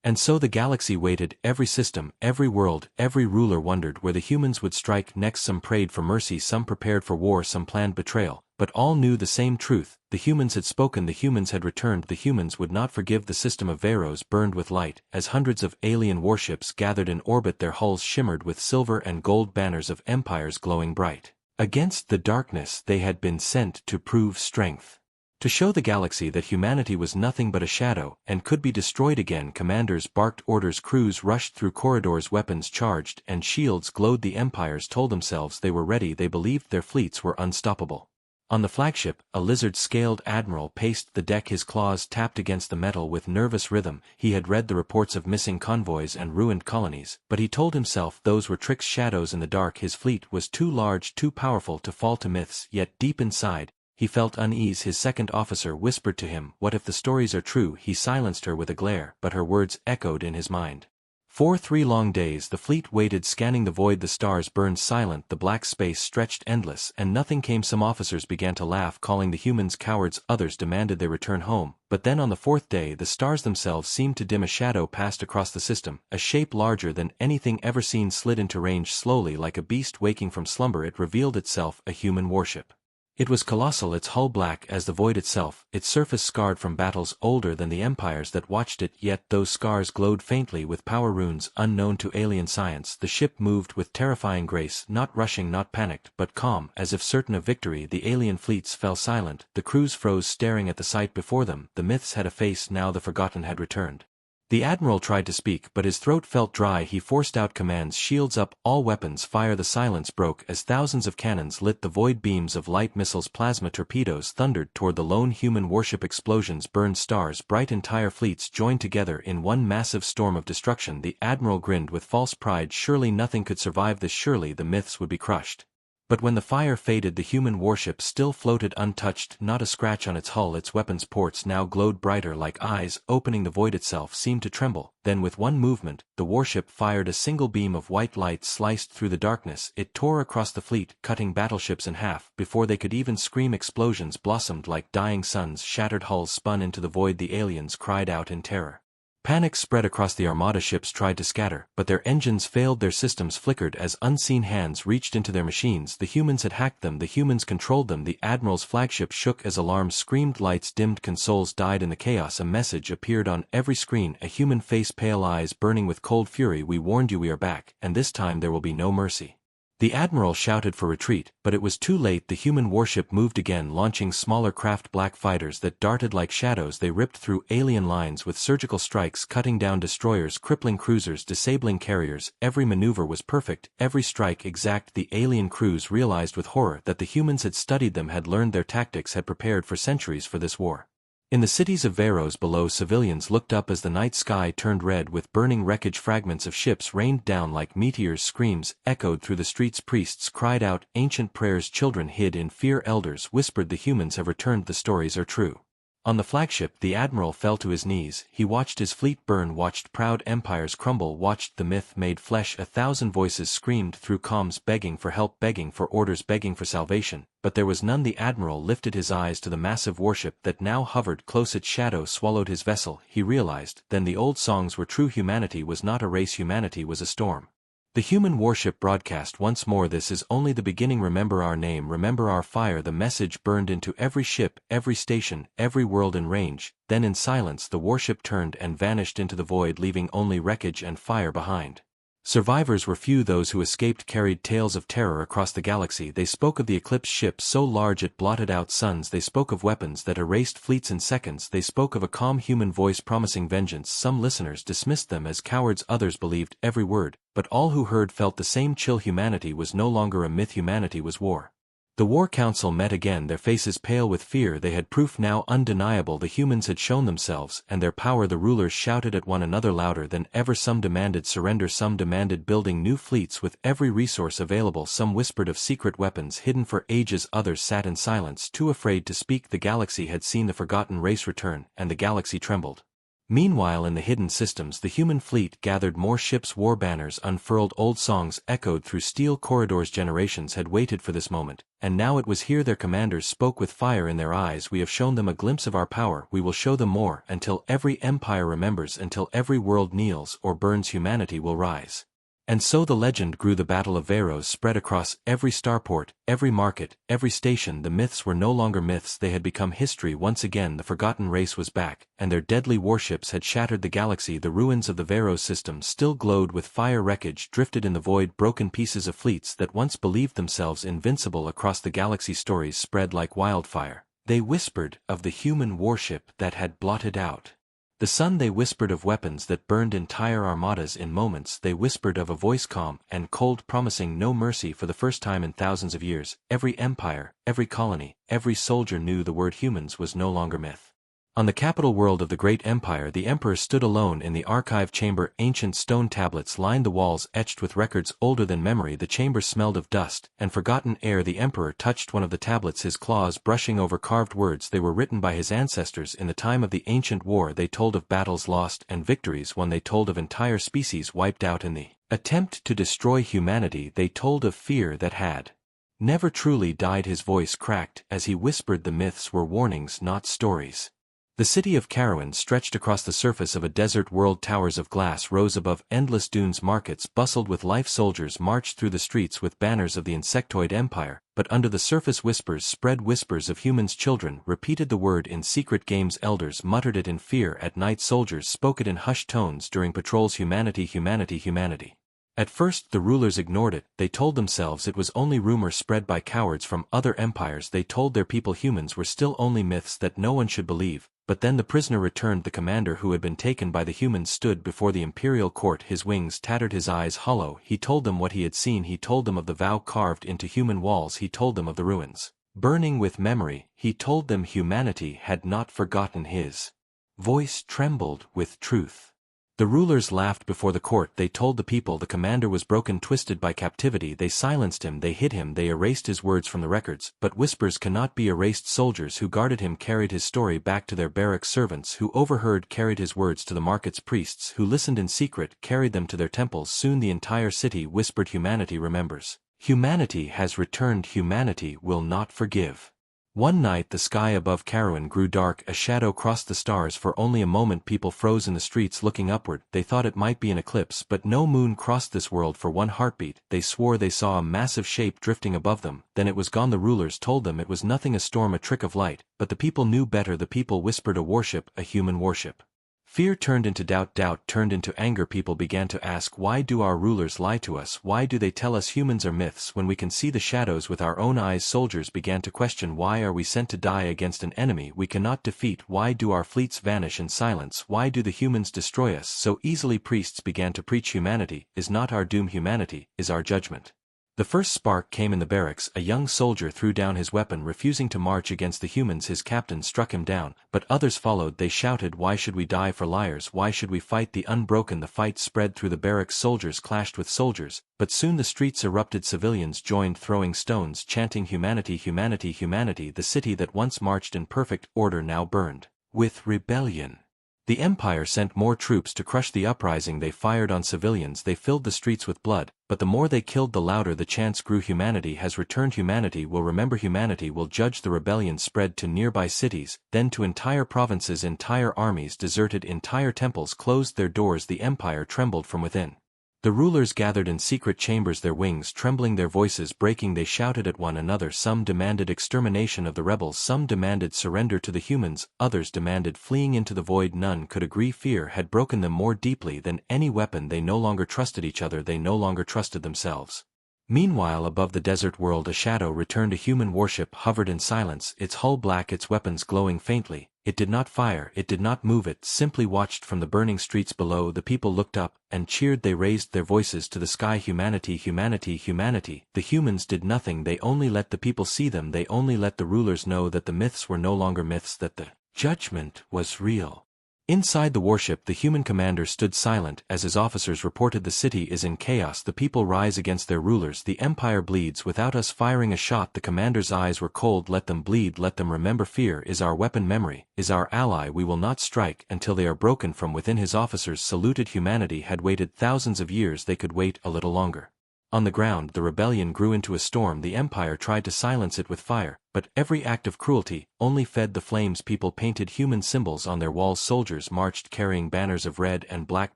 And so the galaxy waited, every system, every world, every ruler wondered where the humans would strike next. Some prayed for mercy, some prepared for war, some planned betrayal, but all knew the same truth, the humans had spoken, the humans had returned, the humans would not forgive. The system of Veros burned with light, as hundreds of alien warships gathered in orbit, their hulls shimmered with silver and gold, banners of empires glowing bright. Against the darkness they had been sent to prove strength. To show the galaxy that humanity was nothing but a shadow, and could be destroyed again. Commanders barked orders, crews rushed through corridors, weapons charged, and shields glowed. The empires told themselves they were ready, they believed their fleets were unstoppable. On the flagship, a lizard-scaled admiral paced the deck, his claws tapped against the metal with nervous rhythm. He had read the reports of missing convoys and ruined colonies, but he told himself those were tricks, shadows in the dark. His fleet was too large, too powerful to fall to myths, yet deep inside, he felt unease. His second officer whispered to him, what if the stories are true? He silenced her with a glare, but her words echoed in his mind. For 3 long days the fleet waited, scanning the void. The stars burned silent, the black space stretched endless, and nothing came. Some officers began to laugh, calling the humans cowards, others demanded they return home. But then on the 4th day the stars themselves seemed to dim. A shadow passed across the system, a shape larger than anything ever seen slid into range. Slowly, like a beast waking from slumber, it revealed itself, a human warship. It was colossal, its hull black as the void itself, its surface scarred from battles older than the empires that watched it, yet those scars glowed faintly with power runes unknown to alien science. The ship moved with terrifying grace, not rushing, not panicked, but calm, as if certain of victory. The alien fleets fell silent, the crews froze, staring at the sight before them. The myths had a face now, the forgotten had returned. The admiral tried to speak, but his throat felt dry. He forced out commands, shields up, all weapons fire. The silence broke as thousands of cannons lit the void, beams of light, missiles, plasma torpedoes thundered toward the lone human warship. Explosions burned stars bright, entire fleets joined together in one massive storm of destruction. The admiral grinned with false pride, surely nothing could survive this, surely the myths would be crushed. But when the fire faded, the human warship still floated untouched, not a scratch on its hull. Its weapons ports now glowed brighter like eyes opening. The void itself seemed to tremble. Then with one movement, the warship fired a single beam of white light, sliced through the darkness. It tore across the fleet, cutting battleships in half. Before they could even scream, explosions blossomed like dying suns. Shattered hulls spun into the void. The aliens cried out in terror. Panic spread across the armada. Ships tried to scatter, but their engines failed, their systems flickered as unseen hands reached into their machines. The humans had hacked them, the humans controlled them. The admiral's flagship shook as alarms screamed, lights dimmed, consoles died in the chaos. A message appeared on every screen, a human face, pale eyes burning with cold fury. We warned you, we are back, and this time there will be no mercy. The admiral shouted for retreat, but it was too late. The human warship moved again, launching smaller craft, black fighters that darted like shadows. They ripped through alien lines with surgical strikes, cutting down destroyers, crippling cruisers, disabling carriers. Every maneuver was perfect, every strike exact. The alien crews realized with horror that the humans had studied them, had learned their tactics, had prepared for centuries for this war. In the cities of Veros below, civilians looked up as the night sky turned red with burning wreckage. Fragments of ships rained down like meteors. Screams echoed through the streets. Priests cried out ancient prayers. Children hid in fear. Elders whispered, the humans have returned, the stories are true. On the flagship, the admiral fell to his knees. He watched his fleet burn, watched proud empires crumble, watched the myth made flesh. 1,000 voices screamed through comms, begging for help, begging for orders, begging for salvation, but there was none. The admiral lifted his eyes to the massive warship that now hovered close. Its shadow swallowed his vessel. He realized then the old songs were true. Humanity was not a race, humanity was a storm. The human warship broadcast once more, "This is only the beginning, remember our name, remember our fire." The message burned into every ship, every station, every world and range. Then in silence the warship turned and vanished into the void, leaving only wreckage and fire behind. Survivors were few. Those who escaped carried tales of terror across the galaxy. They spoke of the eclipsed ship so large it blotted out suns. They spoke of weapons that erased fleets in seconds. They spoke of a calm human voice promising vengeance. Some listeners dismissed them as cowards, others believed every word, but all who heard felt the same chill. Humanity was no longer a myth, humanity was war. The War Council met again, their faces pale with fear. They had proof now undeniable. The humans had shown themselves and their power. The rulers shouted at one another louder than ever. Some demanded surrender, some demanded building new fleets with every resource available. Some whispered of secret weapons hidden for ages, others sat in silence, too afraid to speak. The galaxy had seen the forgotten race return, and the galaxy trembled. Meanwhile in the hidden systems the human fleet gathered more ships, war banners unfurled, old songs echoed through steel corridors. Generations had waited for this moment, and now it was here. Their commanders spoke with fire in their eyes. "We have shown them a glimpse of our power, we will show them more. Until every empire remembers, until every world kneels or burns, humanity will rise." And so the legend grew. The Battle of Varos spread across every starport, every market, every station. The myths were no longer myths, they had become history. Once again the forgotten race was back, and their deadly warships had shattered the galaxy. The ruins of the Varos system still glowed with fire. Wreckage drifted in the void, broken pieces of fleets that once believed themselves invincible across the galaxy. Stories spread like wildfire. They whispered of the human warship that had blotted out the sun. They whispered of weapons that burned entire armadas in moments. They whispered of a voice calm and cold, promising no mercy. For the first time in thousands of years, every empire, every colony, every soldier knew the word humans was no longer myth. On the capital world of the great empire the emperor stood alone in the archive chamber. Ancient stone tablets lined the walls, etched with records older than memory. The chamber smelled of dust and forgotten air. The emperor touched one of the tablets, his claws brushing over carved words. They were written by his ancestors in the time of the ancient war. They told of battles lost and victories won. They told of entire species wiped out in the attempt to destroy humanity. They told of fear that had never truly died. His voice cracked as he whispered, "The myths were warnings, not stories." The city of Karawan stretched across the surface of a desert world. Towers of glass rose above endless dunes. Markets bustled with life. Soldiers marched through the streets with banners of the insectoid empire, but under the surface whispers spread, whispers of humans. Children repeated the word in secret games, elders muttered it in fear at night, soldiers spoke it in hushed tones during patrols. Humanity, humanity, humanity. At first the rulers ignored it. They told themselves it was only rumor spread by cowards from other empires. They told their people humans were still only myths that no one should believe. But then the prisoner returned. The commander who had been taken by the humans stood before the imperial court, his wings tattered, his eyes hollow. He told them what he had seen. He told them of the vow carved into human walls. He told them of the ruins burning with memory. He told them humanity had not forgotten. His voice trembled with truth. The rulers laughed before the court. They told the people the commander was broken, twisted by captivity. They silenced him, they hid him, they erased his words from the records. But whispers cannot be erased. Soldiers who guarded him carried his story back to their barracks. Servants who overheard carried his words to the markets. Priests who listened in secret carried them to their temples. Soon the entire city whispered, "Humanity remembers. Humanity has returned. Humanity will not forgive." One night the sky above Karawan grew dark. A shadow crossed the stars. For only a moment people froze in the streets looking upward. They thought it might be an eclipse, but no moon crossed this world for one heartbeat. They swore they saw a massive shape drifting above them. Then it was gone. The rulers told them it was nothing, a storm, a trick of light. But the people knew better. The people whispered, "A warship, a human warship." Fear turned into doubt, doubt turned into anger. People began to ask, why do our rulers lie to us? Why do they tell us humans are myths when we can see the shadows with our own eyes? Soldiers began to question, why are we sent to die against an enemy we cannot defeat? Why do our fleets vanish in silence? Why do the humans destroy us so easily? Priests began to preach, humanity is not our doom, humanity is our judgment. The first spark came in the barracks. A young soldier threw down his weapon, refusing to march against the humans. His captain struck him down, but others followed. They shouted, "Why should we die for liars? Why should we fight the unbroken?" The fight spread through the barracks. Soldiers clashed with soldiers, but soon the streets erupted. Civilians joined, throwing stones, chanting, "Humanity, humanity, humanity." The city that once marched in perfect order now burned with rebellion. The Empire sent more troops to crush the uprising. They fired on civilians, they filled the streets with blood, but the more they killed the louder the chants grew. Humanity has returned. Humanity will remember. Humanity will judge. The rebellion spread to nearby cities, then to entire provinces. Entire armies deserted, entire temples closed their doors. The Empire trembled from within. The rulers gathered in secret chambers, their wings trembling, their voices breaking. They shouted at one another. Some demanded extermination of the rebels, some demanded surrender to the humans, others demanded fleeing into the void. None could agree. Fear had broken them more deeply than any weapon. They no longer trusted each other, they no longer trusted themselves. Meanwhile, above the desert world, a shadow returned. A human warship hovered in silence, its hull black, its weapons glowing faintly. It did not fire, it did not move, it simply watched from the burning streets below. The people looked up and cheered. They raised their voices to the sky. Humanity, humanity, humanity. The humans did nothing. They only let the people see them. They only let the rulers know that the myths were no longer myths, that the judgment was real. Inside the warship, the human commander stood silent as his officers reported, the city is in chaos. The people rise against their rulers. The empire bleeds without us firing a shot. The commander's eyes were cold. Let them bleed, let them remember. Fear is our weapon, memory is our ally. We will not strike until they are broken from within. His officers saluted. Humanity had waited thousands of years. They could wait a little longer. On the ground, the rebellion grew into a storm. The empire tried to silence it with fire, but every act of cruelty only fed the flames. People painted human symbols on their walls. Soldiers marched carrying banners of red and black.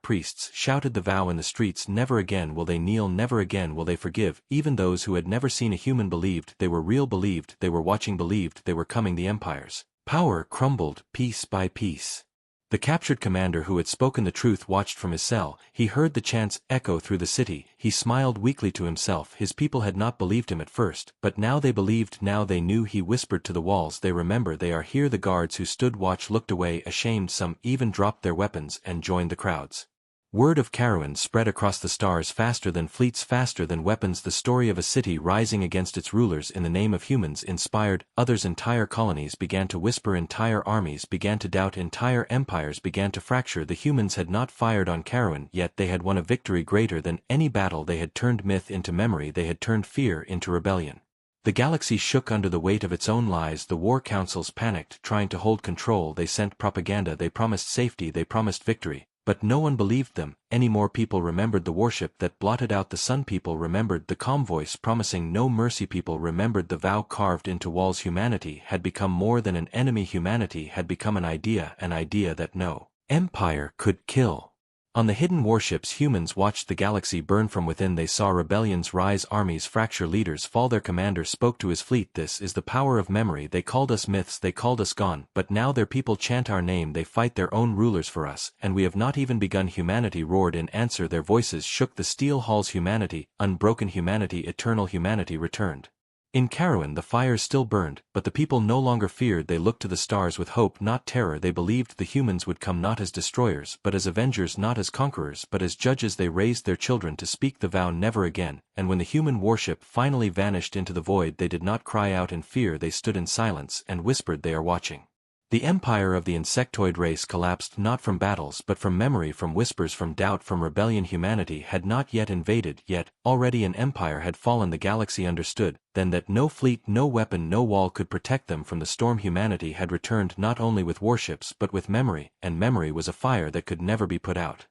Priests shouted the vow in the streets. Never again will they kneel, never again will they forgive. Even those who had never seen a human believed they were real, believed they were watching, believed they were coming. The empire's power crumbled piece by piece. The captured commander who had spoken the truth watched from his cell. He heard the chants echo through the city. He smiled weakly to himself. His people had not believed him at first, but now they believed, now they knew. He whispered to the walls, they remember, they are here. The guards who stood watch looked away, ashamed. Some even dropped their weapons and joined the crowds. Word of Karawan spread across the stars, faster than fleets, faster than weapons. The story of a city rising against its rulers in the name of humans inspired others. Entire colonies began to whisper, entire armies began to doubt, entire empires began to fracture. The humans had not fired on Karawan, yet they had won a victory greater than any battle. They had turned myth into memory, they had turned fear into rebellion. The galaxy shook under the weight of its own lies. The war councils panicked, trying to hold control. They sent propaganda, they promised safety, they promised victory. But no one believed them anymore. People remembered the warship that blotted out the sun. People remembered the calm voice promising no mercy. People remembered the vow carved into walls. Humanity had become more than an enemy. Humanity had become an idea that no empire could kill. On the hidden warships, humans watched the galaxy burn from within. They saw rebellions rise, armies fracture, leaders fall. Their commander spoke to his fleet, this is the power of memory. They called us myths, they called us gone, but now their people chant our name. They fight their own rulers for us, and we have not even begun. Humanity roared in answer. Their voices shook the steel halls. Humanity, unbroken humanity, eternal humanity returned. In Karawan the fires still burned, but the people no longer feared. They looked to the stars with hope, not terror. They believed the humans would come not as destroyers, but as avengers, not as conquerors, but as judges. They raised their children to speak the vow never again, and when the human warship finally vanished into the void, they did not cry out in fear. They stood in silence and whispered, they are watching. The empire of the insectoid race collapsed not from battles but from memory, from whispers, from doubt, from rebellion. Humanity had not yet invaded, yet already an empire had fallen. The galaxy understood then that no fleet, no weapon, no wall could protect them from the storm. Humanity had returned not only with warships but with memory, and memory was a fire that could never be put out.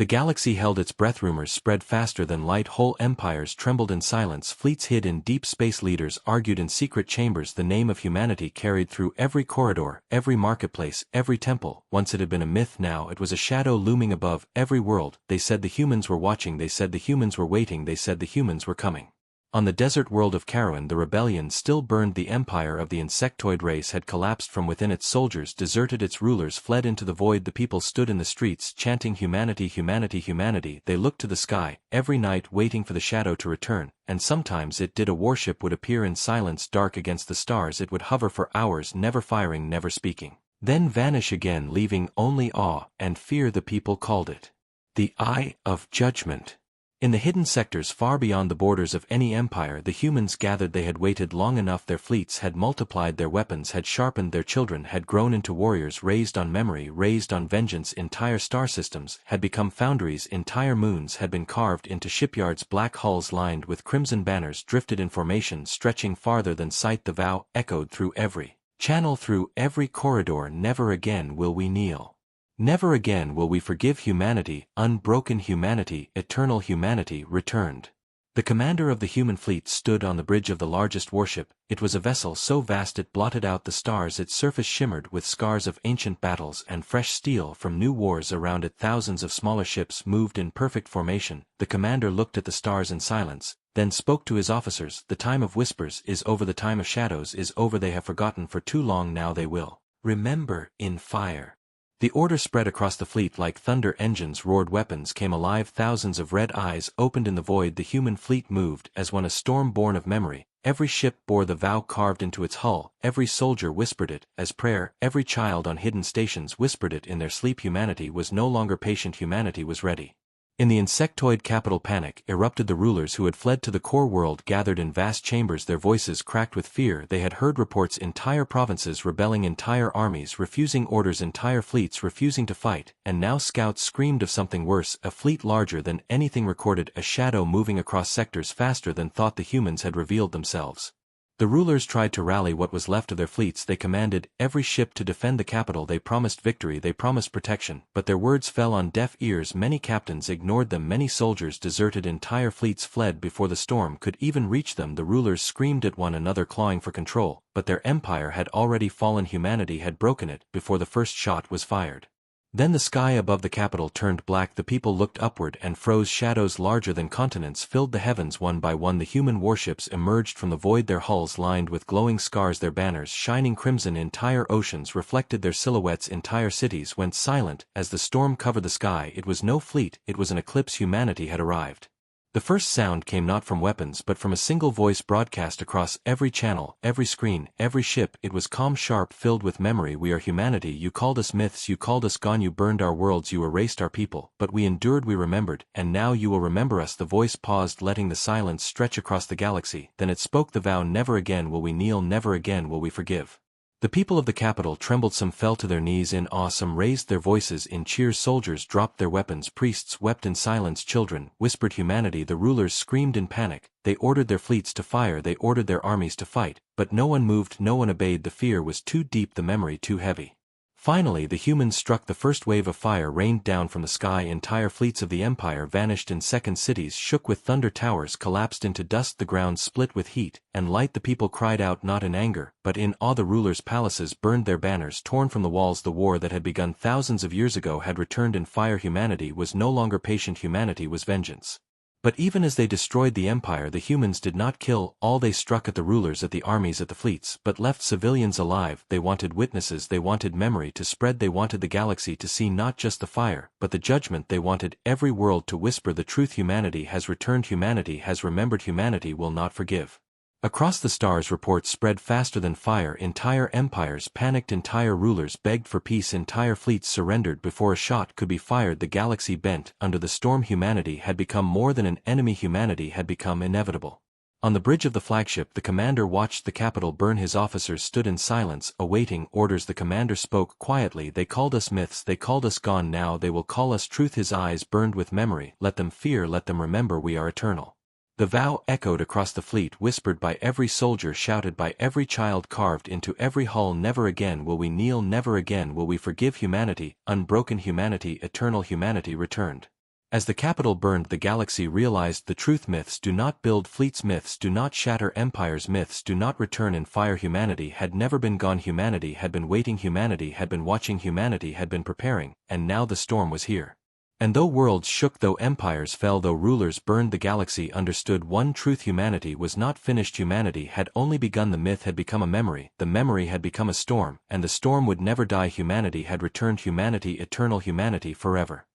The galaxy held its breath. Rumors spread faster than light. Whole empires trembled in silence. Fleets hid in deep space. Leaders argued in secret chambers. The name of humanity carried through every corridor, every marketplace, every temple. Once it had been a myth, now it was a shadow looming above every world. They said the humans were watching. They said the humans were waiting. They said the humans were coming. On the desert world of Karawan, the rebellion still burned. The empire of the insectoid race had collapsed from within. Its soldiers deserted, its rulers fled into the void. The people stood in the streets chanting humanity, humanity, humanity. They looked to the sky every night waiting for the shadow to return, and sometimes it did. A warship would appear in silence, dark against the stars. It would hover for hours, never firing, never speaking, then vanish again, leaving only awe and fear. The people called it the Eye of Judgment. In the hidden sectors far beyond the borders of any empire, the humans gathered. They had waited long enough. Their fleets had multiplied, their weapons had sharpened, their children had grown into warriors raised on memory, raised on vengeance. Entire star systems had become foundries. Entire moons had been carved into shipyards. Black hulls lined with crimson banners drifted in formation, stretching farther than sight. The vow echoed through every channel, through every corridor. Never again will we kneel. Never again will we forgive. Humanity, unbroken humanity, eternal humanity returned. The commander of the human fleet stood on the bridge of the largest warship. It was a vessel so vast it blotted out the stars. Its surface shimmered with scars of ancient battles and fresh steel from new wars around it. Thousands of smaller ships moved in perfect formation. The commander looked at the stars in silence, then spoke to his officers. The time of whispers is over. The time of shadows is over. They have forgotten for too long. Now they will remember in fire. The order spread across the fleet like thunder. Engines roared, weapons came alive. Thousands of red eyes opened in the void. The human fleet moved as one, a storm born of memory. Every ship bore the vow carved into its hull. Every soldier whispered it as prayer. Every child on hidden stations whispered it in their sleep. Humanity was no longer patient. Humanity was ready. In the insectoid capital, panic erupted. The rulers who had fled to the core world gathered in vast chambers. Their voices cracked with fear. They had heard reports, entire provinces rebelling, entire armies refusing orders, entire fleets refusing to fight, and now scouts screamed of something worse, a fleet larger than anything recorded, a shadow moving across sectors faster than thought. The humans had revealed themselves. The rulers tried to rally what was left of their fleets. They commanded every ship to defend the capital. They promised victory. They promised protection. But their words fell on deaf ears. Many captains ignored them. Many soldiers deserted. Entire fleets fled before the storm could even reach them. The rulers screamed at one another, clawing for control. But their empire had already fallen. Humanity had broken it before the first shot was fired. Then the sky above the capital turned black. The people looked upward and froze. Shadows larger than continents filled the heavens. One by one the human warships emerged from the void, their hulls lined with glowing scars, their banners shining crimson. Entire oceans reflected their silhouettes. Entire cities went silent as the storm covered the sky. It was no fleet, it was an eclipse. Humanity had arrived. The first sound came not from weapons but from a single voice broadcast across every channel, every screen, every ship. It was calm, sharp, filled with memory. We are humanity. You called us myths, you called us gone, you burned our worlds, you erased our people, but we endured, we remembered, and now you will remember us. The voice paused, letting the silence stretch across the galaxy. Then it spoke the vow: never again will we kneel, never again will we forgive. The people of the capital trembled. Some fell to their knees in awe, some raised their voices in cheers. Soldiers dropped their weapons, priests wept in silence, children whispered humanity. The rulers screamed in panic. They ordered their fleets to fire, they ordered their armies to fight, but no one moved, no one obeyed. The fear was too deep, the memory too heavy. Finally the humans struck. The first wave of fire rained down from the sky. Entire fleets of the empire vanished in seconds. Cities shook with thunder, towers collapsed into dust, the ground split with heat and light. The people cried out, not in anger, but in awe. The rulers' palaces burned, their banners torn from the walls. The war that had begun thousands of years ago had returned in fire. Humanity was no longer patient. Humanity was vengeance. But even as they destroyed the empire, the humans did not kill all. They struck at the rulers, at the armies, at the fleets, but left civilians alive. They wanted witnesses, they wanted memory to spread, they wanted the galaxy to see not just the fire, but the judgment. They wanted every world to whisper the truth: humanity has returned, humanity has remembered, humanity will not forgive. Across the stars reports spread faster than fire. Entire empires panicked, entire rulers begged for peace, entire fleets surrendered before a shot could be fired. The galaxy bent under the storm. Humanity had become more than an enemy, humanity had become inevitable. On the bridge of the flagship the commander watched the capital burn. His officers stood in silence, awaiting orders. The commander spoke quietly: they called us myths, they called us gone, now they will call us truth. His eyes burned with memory. Let them fear, let them remember, we are eternal. The vow echoed across the fleet, whispered by every soldier, shouted by every child, carved into every hull: never again will we kneel, never again will we forgive. Humanity, unbroken humanity, eternal humanity returned. As the capital burned, the galaxy realized the truth: myths do not build fleets, myths do not shatter empires, myths do not return in fire. Humanity had never been gone, humanity had been waiting, humanity had been watching, humanity had been preparing, and now the storm was here. And though worlds shook, though empires fell, though rulers burned, the galaxy understood one truth: humanity was not finished, humanity had only begun. The myth had become a memory, the memory had become a storm, and the storm would never die. Humanity had returned, humanity eternal, humanity forever.